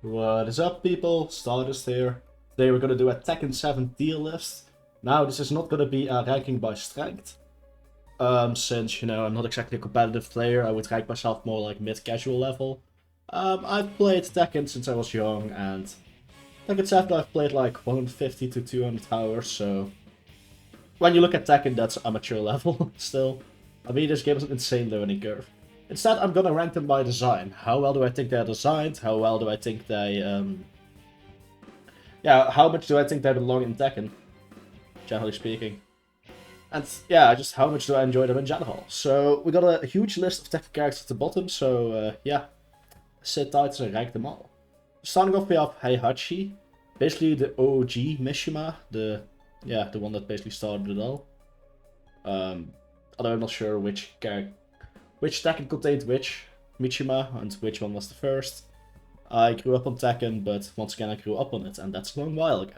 What is up, people? Stardust here. Today we're gonna do a Tekken 7 tier list. Now, this is not gonna be a ranking by strength. Since, I'm not exactly a competitive player, I would rank myself more like mid-casual level. I've played Tekken since I was young, and Tekken 7 I've played like 150 to 200 hours, so... When you look at Tekken, that's amateur level, still. I mean, this game is an insane learning curve. Instead, I'm gonna rank them by design. How well do I think they're designed? How well do I think they, Yeah, how much do I think they belong in Tekken? Generally speaking. And, yeah, just how much do I enjoy them in general? So, we got a huge list of Tekken characters at the bottom, so, yeah. Sit tight and rank them all. Starting off, we have Heihachi. Basically the OG Mishima. The one that basically started it all. Although I'm not sure which Tekken contained which Mishima and which one was the first. I grew up on Tekken, but once again I grew up on it, and that's a long while ago.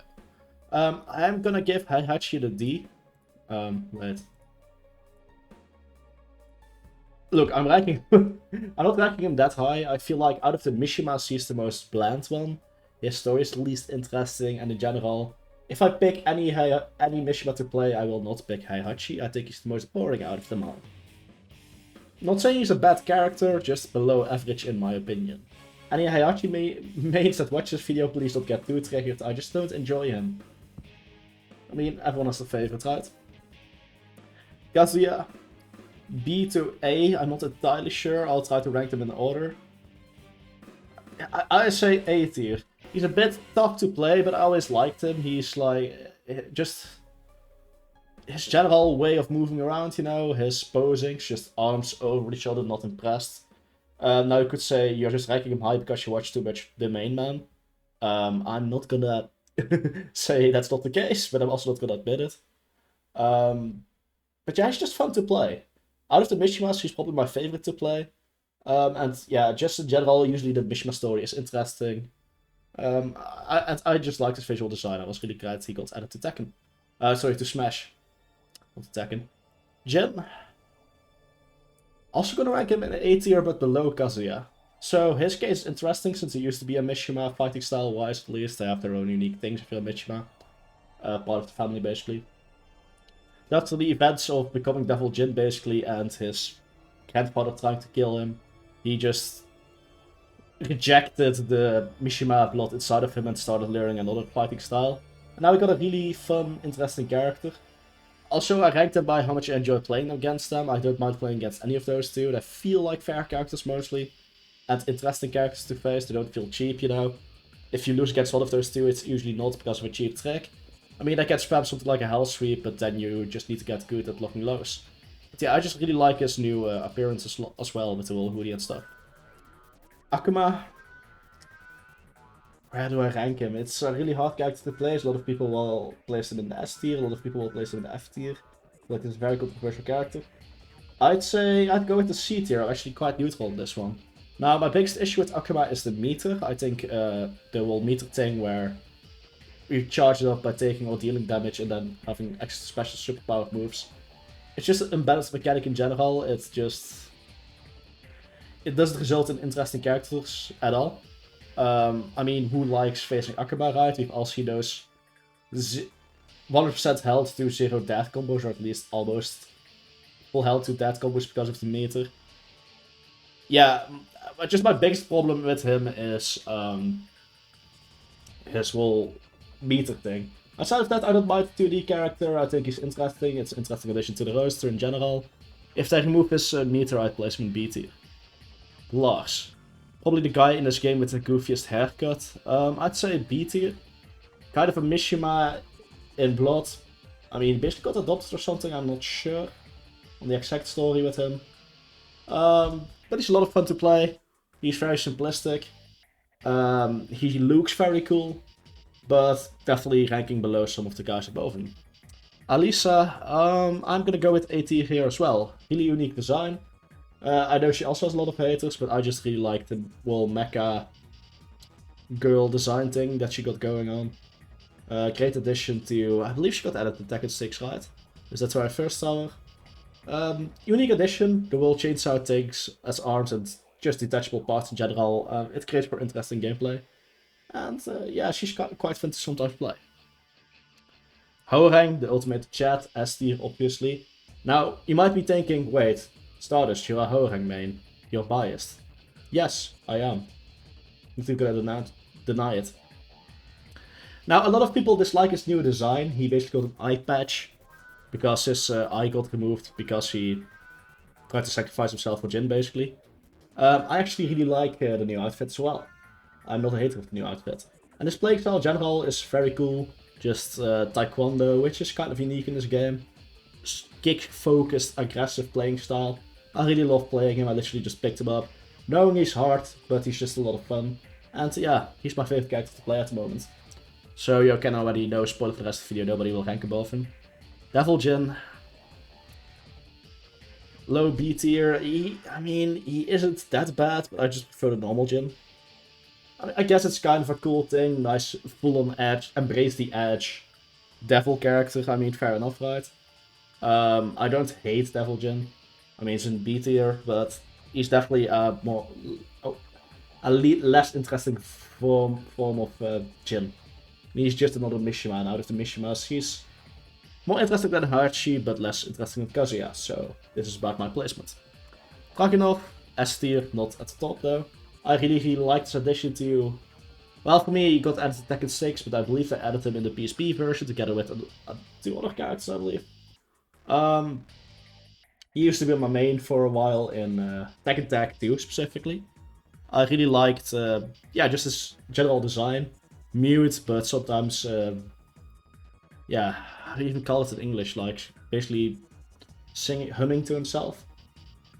I'm gonna give Heihachi the D. Wait. Look, I'm ranking... I'm not ranking him that high. I feel like out of the Mishimas, he's the most bland one. His story is the least interesting, and in general... If I pick any Mishima to play, I will not pick Heihachi. I think he's the most boring out of them all. Not saying he's a bad character, just below average in my opinion. Any Heihachi mates that watch this video, please don't get too triggered. I just don't enjoy him. I mean, everyone has a favorite, right? Kazuya. B to A, I'm not entirely sure. I'll try to rank them in order. I say A tier. He's a bit tough to play, but I always liked him. He's like, just his general way of moving around, his posings, just arms over each other, not impressed. Now you could say you're just ranking him high because you watch too much The Main Man. I'm not gonna say that's not the case, but I'm also not gonna admit it. But yeah, he's just fun to play. Out of the Mishimas, he's probably my favorite to play. And yeah, just in general, usually the Mishima story is interesting. I just liked his visual design. I was really glad he got added to Tekken. Sorry, to Smash. Not to Tekken. Jin. Also gonna rank him in A tier, but below Kazuya. So his case is interesting since he used to be a Mishima, fighting style wise at least. They have their own unique things if you're a Mishima. Part of the family basically. After the events of becoming Devil Jin basically and his grandfather trying to kill him, he just rejected the Mishima blood inside of him and started learning another fighting style. And now we got a really fun, interesting character. Also, I ranked them by how much I enjoy playing against them. I don't mind playing against any of those two. They feel like fair characters mostly. And interesting characters to face. They don't feel cheap, If you lose against one of those two, it's usually not because of a cheap trick. I mean, I can spam something like a Hell Sweep, but then you just need to get good at locking lows. But yeah, I just really like his new appearance as well with the whole hoodie and stuff. Akuma. Where do I rank him? It's a really hard character to place. A lot of people will place him in the S tier, a lot of people will place him in the F tier. I feel like he's a very controversial character. I'd say I'd go with the C tier. I'm actually quite neutral on this one. Now, my biggest issue with Akuma is the meter. I think the whole meter thing where you charge it up by taking or dealing damage and then having extra special superpowered moves. It's just an imbalanced mechanic in general. It's just... It doesn't result in interesting characters at all. I mean, who likes facing Akuma, right? We've all seen those 100% health to 0 death combos, or at least almost full health to death combos because of the meter. Yeah, just my biggest problem with him is his whole meter thing. Aside of that, I don't mind the 2D character. I think he's interesting. It's an interesting addition to the roster in general. If they remove his meter, I'd place him in B tier. Lars. Probably the guy in this game with the goofiest haircut. I'd say B tier. Kind of a Mishima in blood. I mean, basically got adopted or something, I'm not sure on the exact story with him. But he's a lot of fun to play. He's very simplistic. He looks very cool. But definitely ranking below some of the guys above him. Alisa, I'm gonna go with A tier here as well. Really unique design. I know she also has a lot of haters, but I just really like the whole mecha girl design thing that she got going on. Great addition to... I believe she got added to Tekken 6, right? Because that's where I first saw her. Unique addition. The whole chainsaw takes as arms and just detachable parts in general. It creates more interesting gameplay. And yeah, she's quite fun to sometimes play. Hwoarang, the ultimate chat, S tier, obviously. Now, you might be thinking, wait, Stardust, you're a Hwoarang main. You're biased. Yes, I am. You think I deny it. Now, a lot of people dislike his new design. He basically got an eye patch because his eye got removed because he tried to sacrifice himself for Jin, basically. I actually really like the new outfit as well. I'm not a hater of the new outfit. And his playing style in general is very cool. Just taekwondo, which is kind of unique in this game. Kick-focused, aggressive playing style. I really love playing him. I literally just picked him up. Knowing he's hard, but he's just a lot of fun. And yeah, he's my favorite character to play at the moment. So you can already know, spoiler for the rest of the video, nobody will rank above him. Devil Jin. Low B tier. He isn't that bad, but I just prefer the normal Jin. I guess it's kind of a cool thing, nice full-on edge, embrace the edge. Devil character, I mean, fair enough, right? I don't hate Devil Jin. I mean, he's in B tier, but he's definitely a less interesting form of Jin. He's just another Mishima, and out of the Mishimas, he's more interesting than Hachi, but less interesting than Kazuya, so this is about my placement. Dragunov, S tier, not at the top though. I really like this addition to... Well, for me, he got added to Tekken 6, but I believe they added him in the PSP version together with two other characters, I believe. He used to be my main for a while in Tekken Tag 2 specifically. I really liked, just his general design. Mute, but sometimes, how do you even call it in English? Like, basically humming to himself.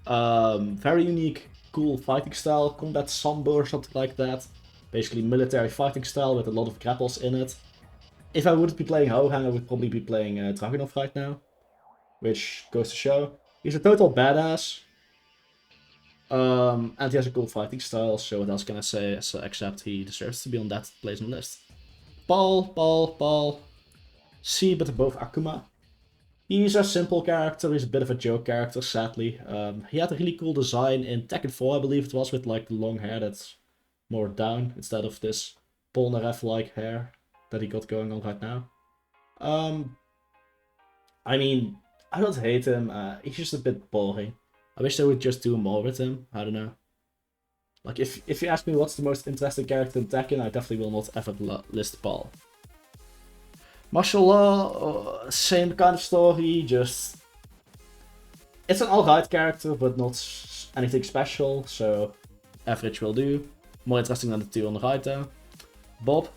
Very unique, cool fighting style, combat sambo or something like that. Basically military fighting style with a lot of grapples in it. If I wouldn't be playing Hwoarang, I would probably be playing Dragunov right now. Which goes to show. He's a total badass. And he has a cool fighting style, so what else can I say except he deserves to be on that place on the list. Paul. C, but above Akuma. He's a simple character, he's a bit of a joke character, sadly. He had a really cool design in Tekken 4, I believe it was, with like the long hair that's more down, instead of this Polnareff-like hair that he got going on right now. I mean, I don't hate him, he's just a bit boring. I wish they would just do more with him, I don't know. Like, if you ask me what's the most interesting character in Tekken, I definitely will not ever list Paul. Martial Law, same kind of story, just... It's an alright character, but not anything special, so average will do. More interesting than the two on the right though. Bob.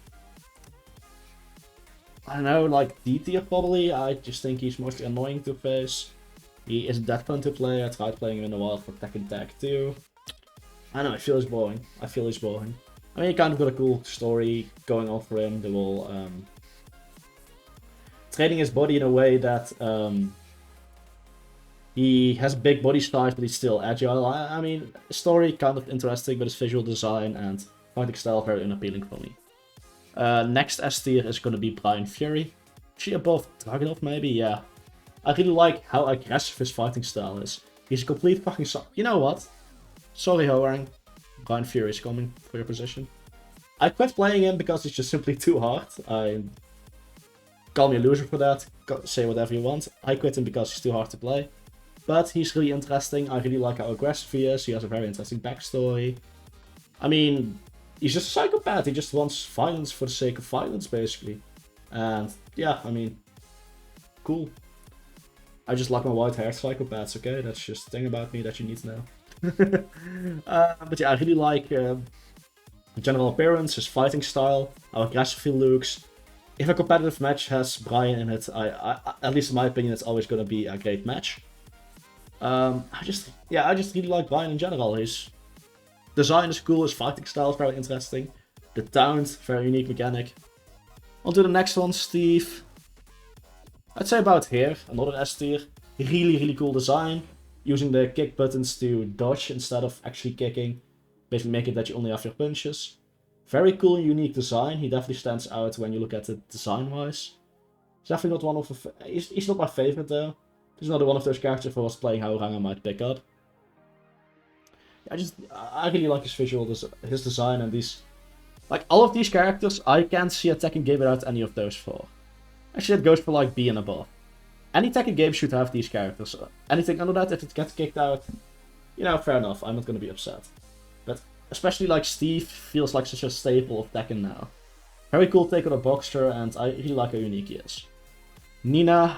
I don't know, like D tier probably. I just think he's mostly annoying to face. He isn't that fun to play. I tried playing him in a while for Tekken Tag 2. I know, I feel he's boring. I mean, he kind of got a cool story going on for him. The whole training his body in a way that he has a big body size, but he's still agile. I mean, story kind of interesting, but his visual design and fighting style very unappealing for me. Next S tier is going to be Brian Fury. She above Dragunov maybe? Yeah. I really like how aggressive his fighting style is. He's a complete fucking... You know what? Sorry, Hwoarang. Brian Fury is coming for your position. I quit playing him because he's just simply too hard. Call me a loser for that. Say whatever you want. I quit him because he's too hard to play. But he's really interesting. I really like how aggressive he is. He has a very interesting backstory. I mean, he's just a psychopath. He just wants violence for the sake of violence, basically. And yeah, I mean, cool. I just like my white-haired psychopaths, okay? That's just a thing about me that you need to know. But yeah, I really like general appearance, his fighting style, how aggressive he looks. If a competitive match has Brian in it, at least in my opinion, it's always going to be a great match. I just really like Brian in general. His design is cool, his fighting style is very interesting. The taunt, very unique mechanic. On to the next one, Steve. I'd say about here, another S tier. Really cool design. Using the kick buttons to dodge instead of actually kicking. Basically making it that you only have your punches. Very cool and unique design. He definitely stands out when you look at it design-wise. He's definitely not one of the... He's not my favorite though. He's another one of those characters if I was playing Hwoarang I might pick up. I really like his visual, his design and these Like, all of these characters, I can't see a Tekken game without any of those 4. Actually, it goes for, like, B and above. Any Tekken game should have these characters. Anything under that, if it gets kicked out, you know, fair enough, I'm not gonna be upset. But especially, like, Steve feels like such a staple of Tekken now. Very cool take on a boxer, and I really like how unique he is. Nina...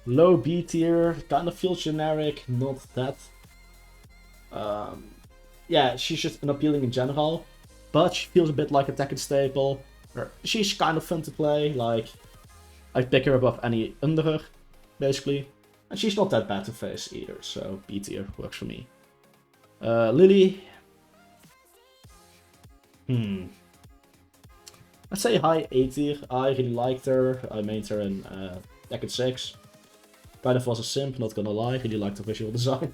Low B tier, kind of feels generic, not that... yeah, she's just unappealing in general, but she feels a bit like a Tekken staple. She's kind of fun to play, like, I'd pick her above any under her, basically. And she's not that bad to face either, so B tier works for me. Lily. Let's say high A tier. I really liked her. I mained her in Tekken 6. Kind of was a simp, not gonna lie. Really liked her visual design.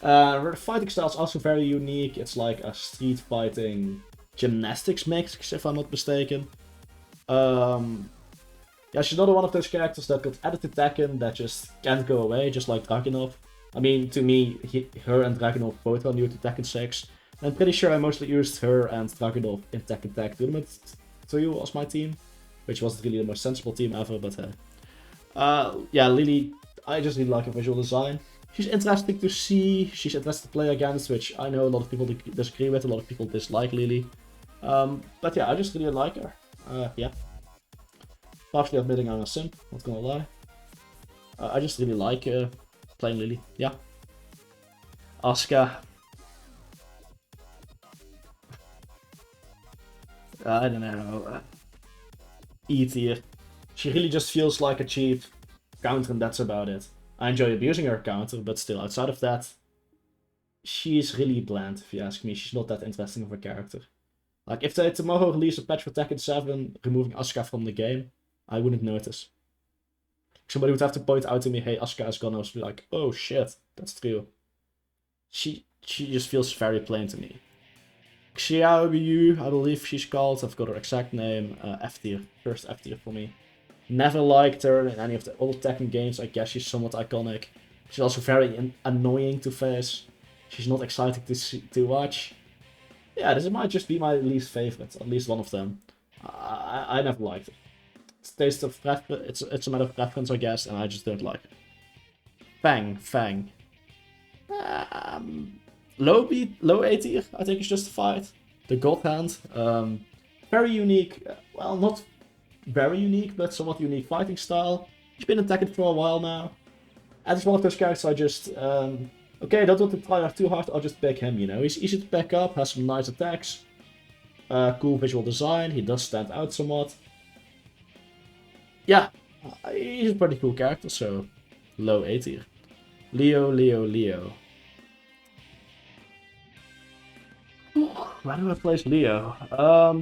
Her fighting style is also very unique. It's like a street fighting gymnastics mix, if I'm not mistaken. Yeah, she's another one of those characters that got added to Tekken that just can't go away, just like Dragunov. I mean, to me, her and Dragunov both are new to Tekken 6. I'm pretty sure I mostly used her and Dragunov in Tekken Tag Tournament 2 as my team, which wasn't really the most sensible team ever, but yeah, Lily, I just really like her visual design. She's interesting to see, she's interesting to play against, which I know a lot of people disagree with, a lot of people dislike Lily. But yeah, I just really like her. Yeah. Partially admitting I'm a simp, not gonna lie. I just really like playing Lily, yeah. Asuka. I don't know. E tier. She really just feels like a cheap counter and that's about it. I enjoy abusing her counter, but still, outside of that, she's really bland, if you ask me. She's not that interesting of a character. Like, if they tomorrow release a patch for Tekken 7, removing Asuka from the game, I wouldn't notice. Somebody would have to point out to me, hey, Asuka is gone, I would be like, oh shit, that's true. She just feels very plain to me. Xiaowu, I believe she's called, I've got her exact name, F tier, first F tier for me. Never liked her in any of the old Tekken games, I guess she's somewhat iconic. She's also very annoying to face. She's not exciting to watch. Yeah, this might just be my least favorite, at least one of them. I never liked it. It's a matter of preference, I guess, and I just don't like it. Fang. Low A tier, I think is justified. The God Hand. Very unique, well, not very unique, but somewhat unique fighting style. She's been in Tekken for a while now. And it's one of those characters I just, okay, don't want to try too hard, I'll just pick him, you know. He's easy to pick up, has some nice attacks. Cool visual design, he does stand out somewhat. Yeah, he's a pretty cool character, so low A tier. Leo. Where do I place Leo?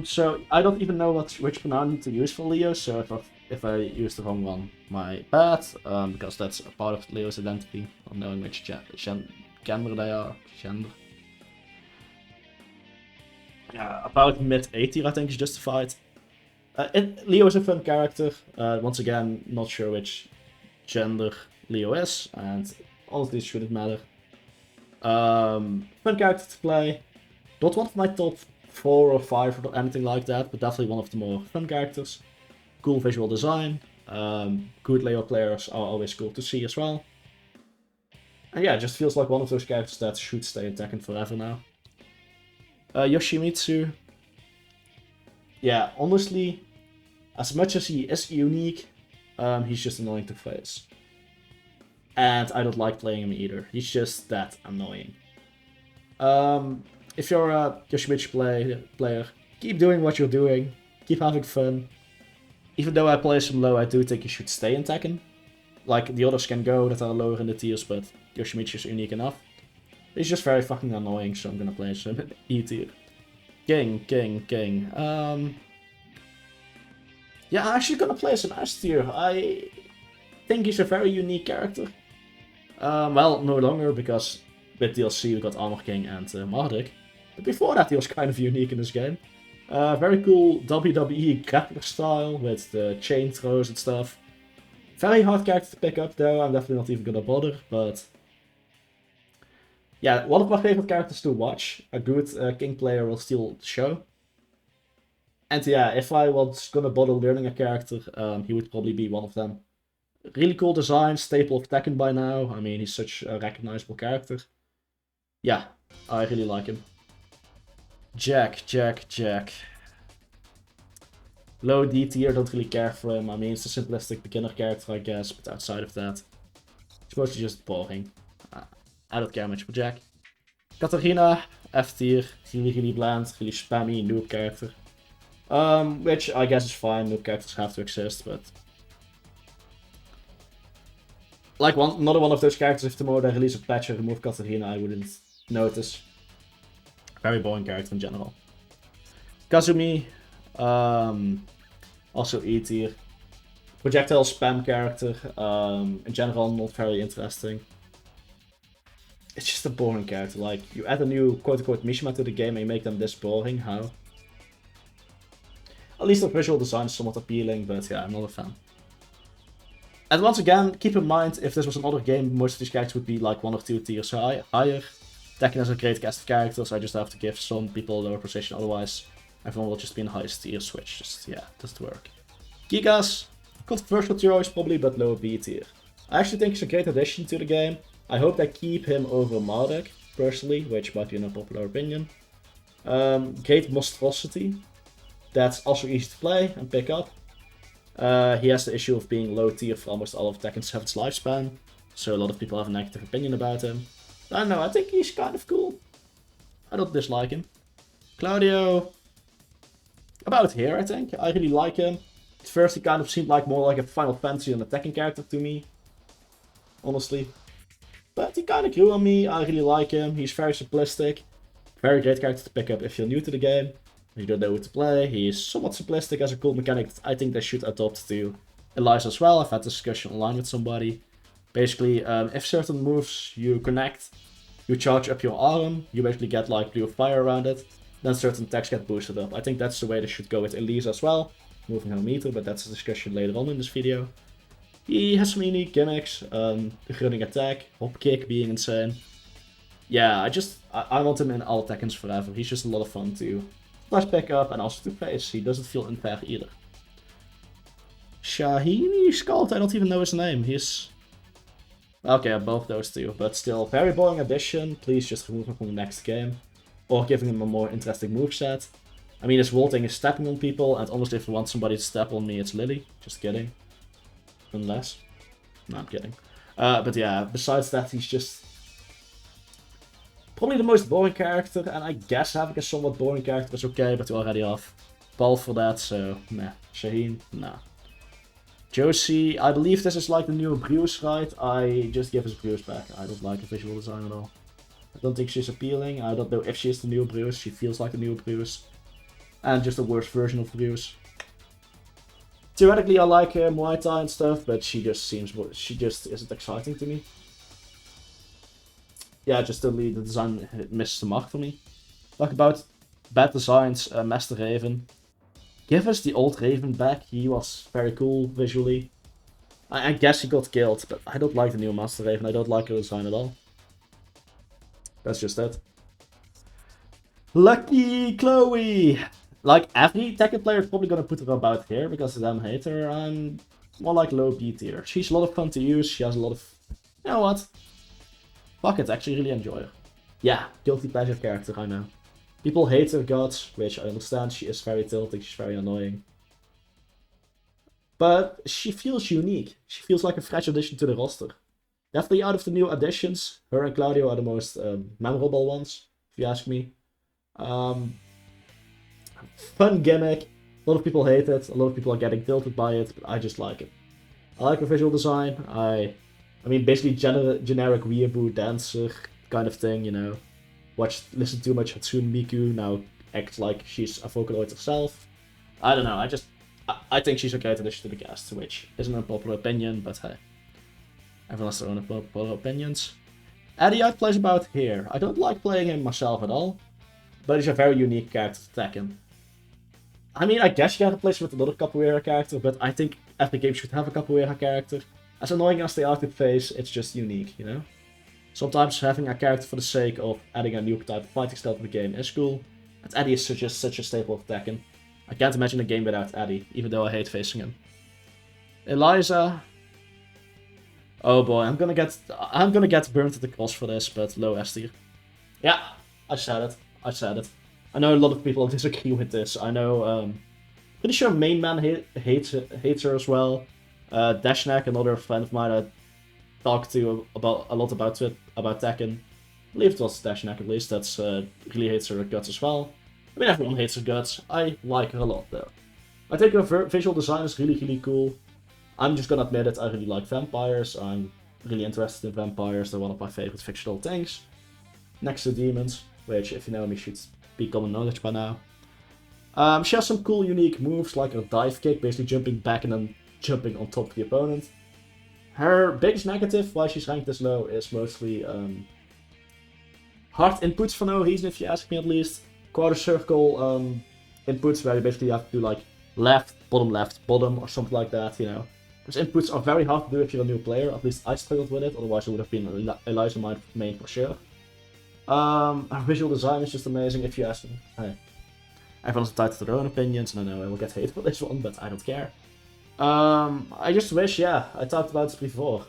So I don't even know which pronoun to use for Leo, so if I use the wrong one, my bad, because that's a part of Leo's identity, not knowing which gender they are. Yeah, about mid A tier I think is justified. Leo is a fun character, once again, not sure which gender Leo is, and honestly it shouldn't matter. Fun character to play. Not one of my top 4 or 5 or anything like that, but definitely one of the more fun characters. Cool visual design. Good Leo players are always cool to see as well. And yeah, it just feels like one of those characters that should stay in Tekken forever now. Yoshimitsu. Yeah, honestly, as much as he is unique, he's just annoying to face. And I don't like playing him either. He's just that annoying. If you're a Yoshimitsu player, keep doing what you're doing. Keep having fun. Even though I place him low, I do think he should stay in Tekken. Like, the others can go that are lower in the tiers, but Yoshimitsu is unique enough. He's just very fucking annoying, so I'm gonna place him in E tier. King. Yeah, I'm actually gonna place him S tier. I think he's a very unique character. Well, no longer, because with DLC we got Armor King and Marduk. But before that he was kind of unique in this game. Very cool WWE grappler style with the chain throws and stuff. Very hard character to pick up though, I'm definitely not even gonna bother, but... Yeah, one of my favorite characters to watch. A good King player will steal the show. And yeah, if I was gonna bother learning a character, he would probably be one of them. Really cool design, staple of Tekken by now. I mean, he's such a recognizable character. Yeah, I really like him. Jack. Low D tier, don't really care for him. I mean, it's a simplistic beginner character, I guess, but outside of that, it's mostly just boring. I don't care much for Jack. Katarina, F tier, really bland, really spammy, noob character. Which I guess is fine, noob characters have to exist, but... Like another one of those characters, if tomorrow they release a patch and remove Katarina, I wouldn't notice. Very boring character in general. Kazumi, also E tier. Projectile spam character, in general not very interesting. It's just a boring character, like, you add a new quote-unquote Mishima to the game and you make them this boring, how? At least the visual design is somewhat appealing, but yeah, I'm not a fan. And once again, keep in mind, if this was another game, most of these characters would be like 1 or 2 tiers higher. Tekken has a great cast of characters, I just have to give some people a lower position, otherwise everyone will just be in the highest tier switch. Just, yeah, doesn't work. Gigas, controversial choice probably, but low B tier. I actually think he's a great addition to the game. I hope they keep him over Marduk, personally, which might be an unpopular opinion. Great Monstrosity. That's also easy to play and pick up. He has the issue of being low tier for almost all of Tekken 7's lifespan, so a lot of people have a negative opinion about him. I don't know, I think he's kind of cool. I don't dislike him. Claudio, about here I think. I really like him. At first he kind of seemed like more like a Final Fantasy than a Tekken character to me, honestly. But he kind of grew on me, I really like him. He's very simplistic. Very great character to pick up if you're new to the game. You don't know what to play. He is somewhat simplistic as a cool mechanic that I think they should adopt to Eliza as well. I've had this discussion online with somebody. Basically, if certain moves you connect, you charge up your arm, you basically get like blue fire around it, then certain attacks get boosted up. I think that's the way they should go with Eliza as well. Moving her meter, but that's a discussion later on in this video. He has some unique gimmicks, the running attack, hop kick being insane. Yeah, I want him in all Tekkens forever. He's just a lot of fun to pick up and also to face. He doesn't feel unfair either. Shahini Scald, I don't even know his name. He's... Okay, both those two, but still, very boring addition. Please just remove him from the next game. Or giving him a more interesting moveset. I mean, his vaulting is stepping on people, and honestly, if you want somebody to step on me, it's Lily. Just kidding. Unless. No, I'm kidding. But yeah, besides that, he's just... probably the most boring character, and I guess having a somewhat boring character is okay, but we already have Paul for that, so meh. Shaheen, nah. Josie, I believe this is like the new Bruce, right? I just give his Bruce back. I don't like the visual design at all. I don't think she's appealing. I don't know if she is the new Bruce. She feels like the new Bruce. And just a worse version of Bruce. Theoretically, I like her Muay Thai and stuff, but she just isn't exciting to me. Yeah, just totally the design misses the mark for me. Talk about bad designs, Master Raven. Give us the old Raven back, he was very cool visually. I guess he got killed, but I don't like the new Master Raven, I don't like her design at all. That's just it. Lucky Chloe! Like, every Tekken player is probably gonna put her about here, because of them hate her. I'm more like low B tier. She's a lot of fun to use, she has a lot of... You know what? Fuck it, actually really enjoy her. Yeah, guilty pleasure character, I know. People hate her gods, which I understand, she is very tilting, she's very annoying. But she feels unique. She feels like a fresh addition to the roster. Definitely out of the new additions, her and Claudio are the most memorable ones, if you ask me. Fun gimmick, a lot of people hate it, a lot of people are getting tilted by it, but I just like it. I like her visual design, I mean, basically generic weeaboo dancer kind of thing, you know. Listen too much Hatsune Miku, now act like she's a Vocaloid herself. I don't know, I think she's a great addition to the cast, which isn't a popular opinion, but hey. Everyone has their own popular opinions. Eddie I'd plays about here. I don't like playing him myself at all, but he's a very unique character to Tekken. I mean, I guess you have to play with another capoeira character, but I think every game should have a capoeira character. As annoying as they are to face, it's just unique, you know? Sometimes having a character for the sake of adding a new type of fighting style to the game is cool, and Eddie is just such a staple of Tekken. I can't imagine a game without Eddie, even though I hate facing him. Eliza. Oh boy, I'm gonna get burned at the cross for this, but low S tier. Yeah, I said it. I know a lot of people disagree with this. I know, pretty sure Main Man hates her as well. Dashnak, another friend of mine I talked to a lot about Tekken. I believe it was Dashnak at least, that's really hates her guts as well. I mean, everyone hates her guts. I like her a lot though. I think her visual design is really cool. I'm just gonna admit it, I really like vampires. I'm really interested in vampires. They're one of my favorite fictional things. Next to demons, which if you know me should be common knowledge by now. She has some cool unique moves like her dive kick, basically jumping back and then jumping on top of the opponent. Her biggest negative why she's ranked this low is mostly hard inputs for no reason, if you ask me at least. Quarter circle inputs where you basically have to do like left, bottom, or something like that, you know. Those inputs are very hard to do if you're a new player, at least I struggled with it, otherwise it would have been Eliza main for sure. Her visual design is just amazing, if you ask me. Hey, everyone's entitled to their own opinions, and I know I will get hate for this one, but I don't care. I just wish, yeah, I talked about this before.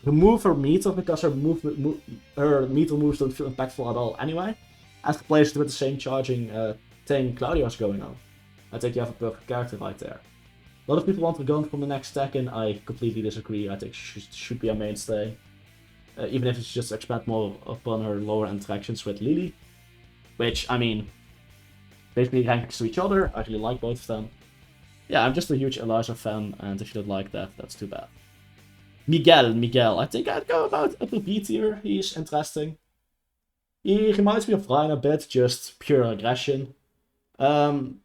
Remove her meter, because her meter moves don't feel impactful at all anyway. And replace it with the same charging thing Claudio has going on. I think you have a perfect character right there. A lot of people want to go from the next Tekken. I completely disagree. I think she should be a mainstay. Even if it's just expand more upon her lower interactions with Lily. Which, I mean, basically ranks to each other. I really like both of them. Yeah, I'm just a huge Eliza fan, and if you don't like that, that's too bad. Miguel. I think I'd go about upper B tier. He's interesting. He reminds me of Ryan a bit, just pure aggression. I'm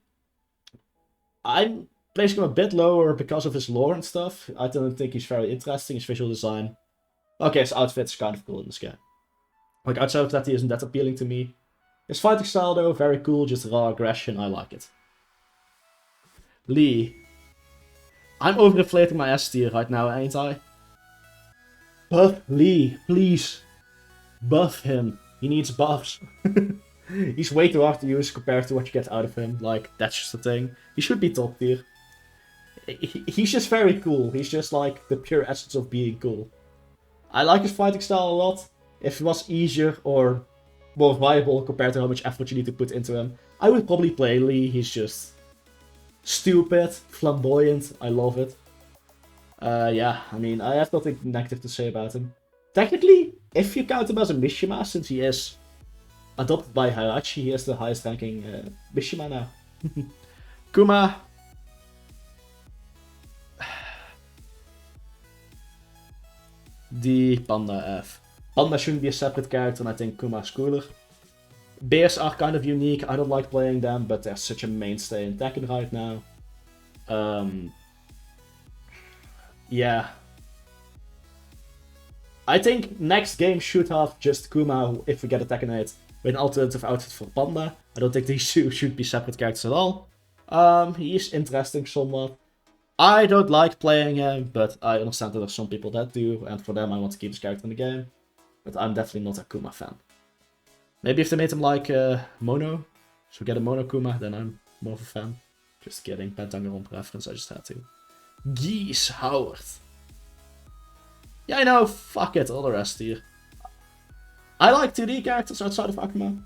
placing him a bit lower because of his lore and stuff. I don't think he's very interesting, his visual design. Okay, his outfit's kind of cool in this game. Like, outside of that, he isn't that appealing to me. His fighting style, though, very cool, just raw aggression, I like it. Lee. I'm overinflating my S tier right now, ain't I? Buff Lee, please. Buff him. He needs buffs. He's way too hard to use compared to what you get out of him. Like, that's just the thing. He should be top tier. He's just very cool. He's just like the pure essence of being cool. I like his fighting style a lot. If it was easier or more viable compared to how much effort you need to put into him, I would probably play Lee. He's just stupid, flamboyant. I love it. Yeah, I mean, I have nothing negative to say about him. Technically, if you count him as a Mishima, since he is adopted by Harachi, he is the highest ranking Mishima now. Kuma. The Panda F. Panda shouldn't be a separate character, and I think Kuma is cooler. Bears are kind of unique, I don't like playing them, but they're such a mainstay in Tekken right now. Yeah. I think next game should have just Kuma, if we get a Tekken 8, with an alternative outfit for Panda. I don't think these two should be separate characters at all. He is interesting somewhat. I don't like playing him, but I understand that there are some people that do, and for them I want to keep this character in the game. But I'm definitely not a Kuma fan. Maybe if they made him like Mono, so we get a Mono Kuma, then I'm more of a fan. Just kidding, Pentagon reference, I just had to. Geese Howard. Yeah, I know, fuck it, all the rest here. I like 2D characters outside of Akuma,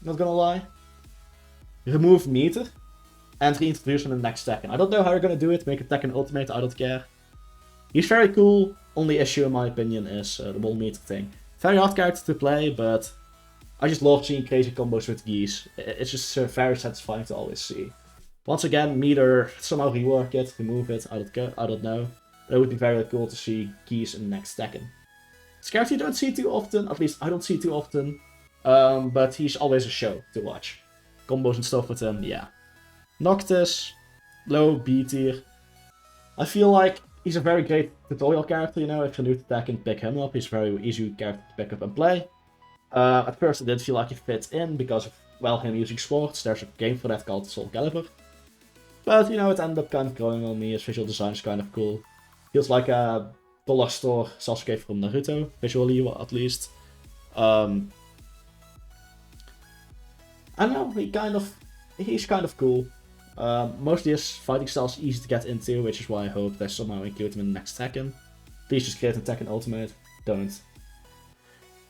not gonna lie. Remove meter and reintroduce him in the next Tekken. I don't know how you're gonna do it, make a Tekken Ultimate, I don't care. He's very cool, only issue in my opinion is the whole meter thing. Very hard character to play, but I just love seeing crazy combos with Geese. It's just very satisfying to always see. Once again, meter, somehow rework it, remove it, I don't know. But it would be very cool to see Geese in the next Tekken. It's a character you don't see too often, at least I don't see too often. But he's always a show to watch. Combos and stuff with him, yeah. Noctis, low B tier. I feel like he's a very great tutorial character, you know, if you're new to Tekken, pick him up. He's a very easy character to pick up and play. At first I didn't feel like he fit in because of, well, him using swords. There's a game for that called Soul Calibur. But, you know, it ended up kind of growing on me. His visual design is kind of cool. Feels like a dollar store Sasuke from Naruto, visually at least. I don't know, he's kind of cool. Mostly his fighting style is easy to get into, which is why I hope they somehow include him in the next Tekken. Please just create a Tekken Ultimate. Don't.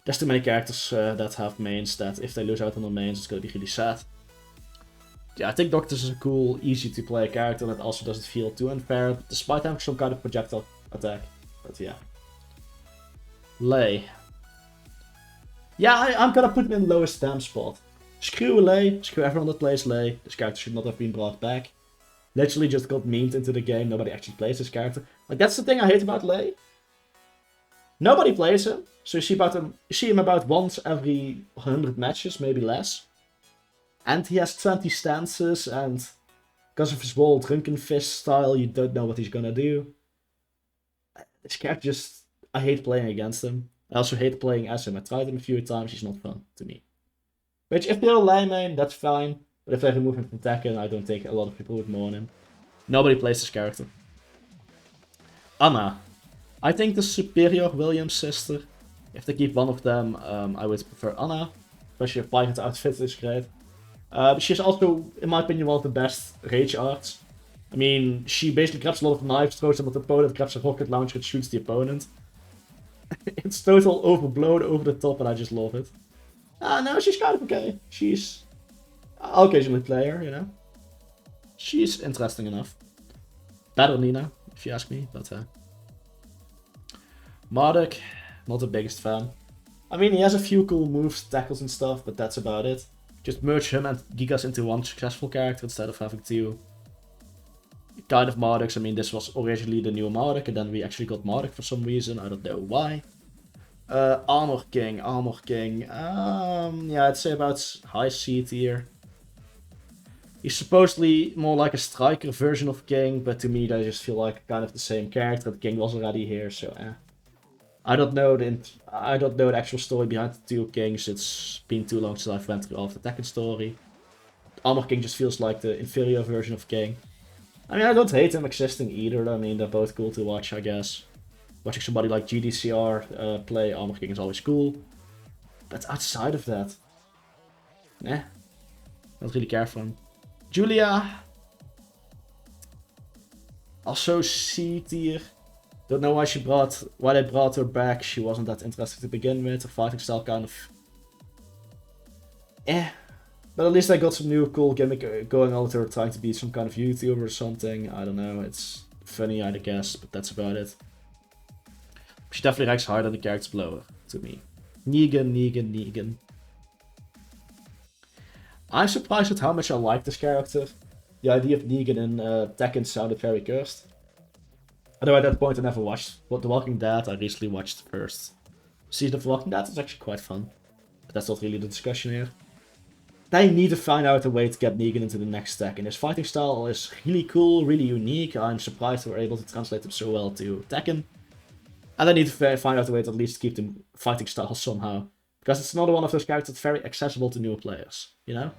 There's too many characters that have mains that if they lose out on their mains, it's gonna be really sad. Yeah, I think Doctus is a cool, easy to play character that also doesn't feel too unfair, despite having some kind of projectile attack. But yeah. Lei. Yeah, I'm gonna put him in the lowest damn spot. Screw Lei, screw everyone that plays Lei. This character should not have been brought back. Literally just got memed into the game, nobody actually plays this character. Like, that's the thing I hate about Lei. Nobody plays him, so you see him about once every 100 matches, maybe less. And he has 20 stances, and because of his whole drunken fist style, you don't know what he's gonna do. This character just... I hate playing against him. I also hate playing as him. I tried him a few times, he's not fun to me. Which, if they're a Lei main, that's fine. But if they remove him from Tekken, I don't think a lot of people would mourn him. Nobody plays this character. Anna. I think the superior Williams sister. If they keep one of them, I would prefer Anna. Especially if Python's outfit is great. She's also, in my opinion, one of the best rage arts. I mean, she basically grabs a lot of knives, throws them at the opponent, grabs a rocket launcher and shoots the opponent. It's total overblown, over the top, and I just love it. No, she's kind of okay. I'll occasionally play her, you know. She's interesting enough. Better than Nina, if you ask me, but Marduk, not the biggest fan. I mean, he has a few cool moves, tackles and stuff, but that's about it. Just merge him and Gigas into one successful character instead of having two kind of Marduks. I mean, this was originally the new Marduk, and then we actually got Marduk for some reason. I don't know why. Armor King. Yeah, I'd say about high C tier. He's supposedly more like a striker version of King, but to me they just feel like kind of the same character. The King was already here, so I don't know the actual story behind the two Kings. It's been too long since I've went through all of the Tekken story. Armor King just feels like the inferior version of King. I mean, I don't hate them existing either. I mean, they're both cool to watch, I guess. Watching somebody like GDCR play Armor King is always cool. But outside of that, don't really care for him. Julia, also C tier. Don't know why they brought her back. She wasn't that interesting to begin with. Her fighting style kind of But at least I got some new cool gimmick going on with her trying to be some kind of YouTuber or something. I don't know, it's funny I guess, but that's about it. She definitely ranks higher than the characters below her, to me. Negan. I'm surprised at how much I like this character. The idea of Negan in Tekken sounded very cursed. Although at that point I never watched The Walking Dead, I recently watched the first season of The Walking Dead. It's actually quite fun. But that's not really the discussion here. They need to find out a way to get Negan into the next Tekken. His fighting style is really cool, really unique. I'm surprised they were able to translate him so well to Tekken. And they need to find out a way to at least keep the fighting style somehow. Because it's another one of those characters that's very accessible to new players, you know?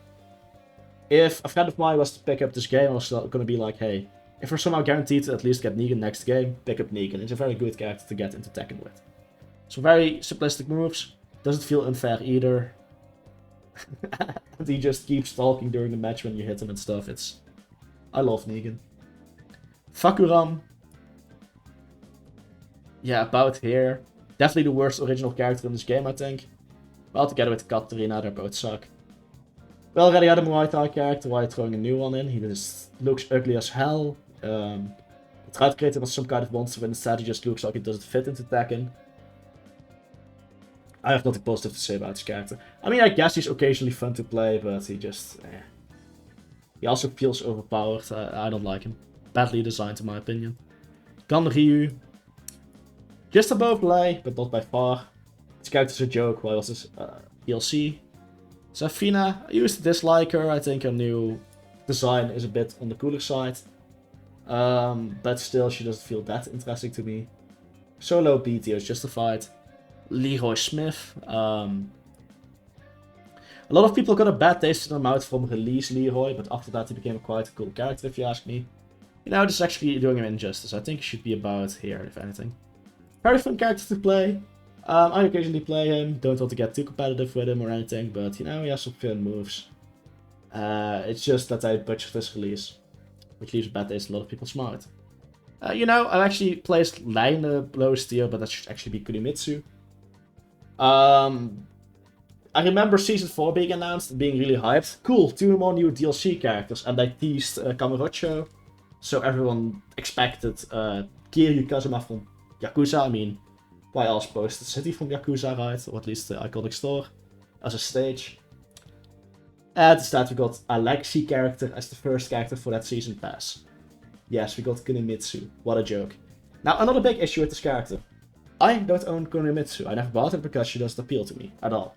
If a friend of mine was to pick up this game, I was going to be like, hey, if we're somehow guaranteed to at least get Negan next game, pick up Negan. It's a very good character to get into Tekken with. So very simplistic moves. Doesn't feel unfair either. And he just keeps talking during the match when you hit him and stuff. I love Negan. Fakuram. Yeah, about here. Definitely the worst original character in this game, I think. Well, together with Katarina, they both suck. We already had a Muay Thai character, why throwing a new one in? He just looks ugly as hell. I tried to create him as some kind of monster, but instead he just looks like he doesn't fit into Tekken. I have nothing positive to say about this character. I mean, I guess he's occasionally fun to play, but he just... He also feels overpowered. I don't like him. Badly designed, in my opinion. Gan Ryu. Just above Lei, but not by far. This character's a joke. Why was this DLC? Zafina, I used to dislike her. I think her new design is a bit on the cooler side. But still, she doesn't feel that interesting to me. Solo BT is justified. Leroy Smith. A lot of people got a bad taste in their mouth from release Leroy, but after that he became quite a cool character if you ask me. You know, this is actually doing him injustice. I think he should be about here, if anything. Very fun character to play. I occasionally play him, don't want to get too competitive with him or anything, but you know, he has some fun moves. It's just that I butchered this release, which leaves a bad taste in a lot of people's mouth. You know, I actually placed Line the lowest tier, but that should actually be Kinimitsu. I remember Season 4 being announced and being really hyped. Cool, 2 more new DLC characters, and they teased Kamurocho. So everyone expected Kiryu Kazuma from Yakuza. I mean, why else post the city from Yakuza, right? Or at least the iconic store as a stage. And instead we got a legacy character as the first character for that season pass. Yes, we got Kinimitsu. What a joke. Now, another big issue with this character. I don't own Kinimitsu. I never bought her because she doesn't appeal to me at all.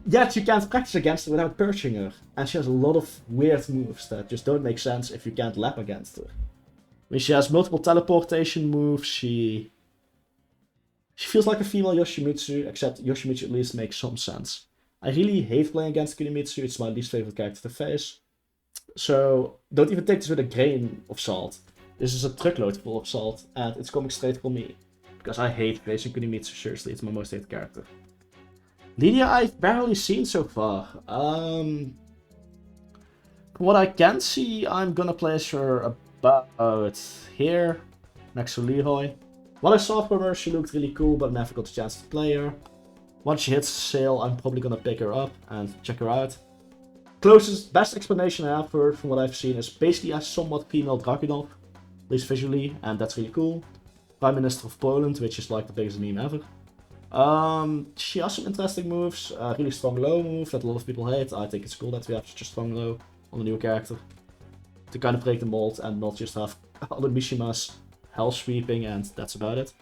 Yet you can't practice against her without purging her. And she has a lot of weird moves that just don't make sense if you can't lap against her. I mean, she has multiple teleportation moves. She feels like a female Yoshimitsu, except Yoshimitsu at least makes some sense. I really hate playing against Kinimitsu. It's my least favorite character to face. So don't even take this with a grain of salt. This is a truckload full of salt, and it's coming straight from me. Because I hate facing Kinimitsu, seriously, it's my most hated character. Lydia I've barely seen so far. From what I can see, I'm gonna place her about here, next to Leroy. What I saw from her, she looked really cool, but I never got the chance to play her. Once she hits sale, I'm probably gonna pick her up and check her out. Best explanation I have heard from what I've seen is basically a somewhat female Dragunov, at least visually, and that's really cool. Prime Minister of Poland, which is like the biggest meme ever. She has some interesting moves, really strong low move that a lot of people hate. I think it's cool that we have such a strong low on the new character. To kind of break the mold and not just have other Mishimas hell sweeping, and that's about it.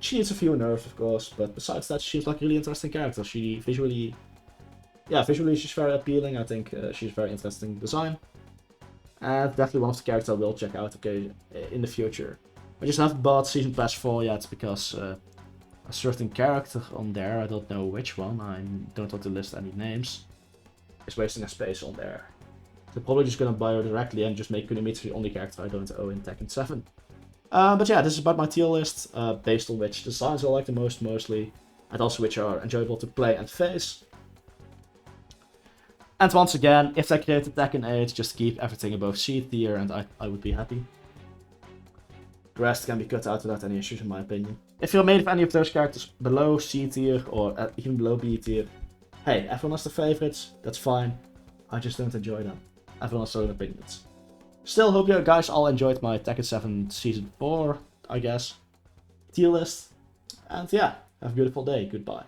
She needs a few nerfs, of course, but besides that, she seems like a really interesting character. Visually she's very appealing. I think she's very interesting design. And definitely one of the characters I will check out in the future. I just haven't bought Season Pass 4 yet because a certain character on there, I don't know which one, I don't want to list any names, is wasting a space on there. So probably just gonna buy her directly and just make Kunimitsu the only character I don't own in Tekken 7. But yeah, this is about my tier list, based on which designs I like the most mostly, and also which are enjoyable to play and face. And once again, if they create a Tekken 8, just keep everything above C tier and I would be happy. The rest can be cut out without any issues in my opinion. If you're made of any of those characters below C tier or even below B tier, hey, everyone has their favorites, that's fine. I just don't enjoy them. Everyone has their own opinions. Still, hope you guys all enjoyed my Tekken 7 Season 4, I guess, tier list. And yeah, have a beautiful day. Goodbye.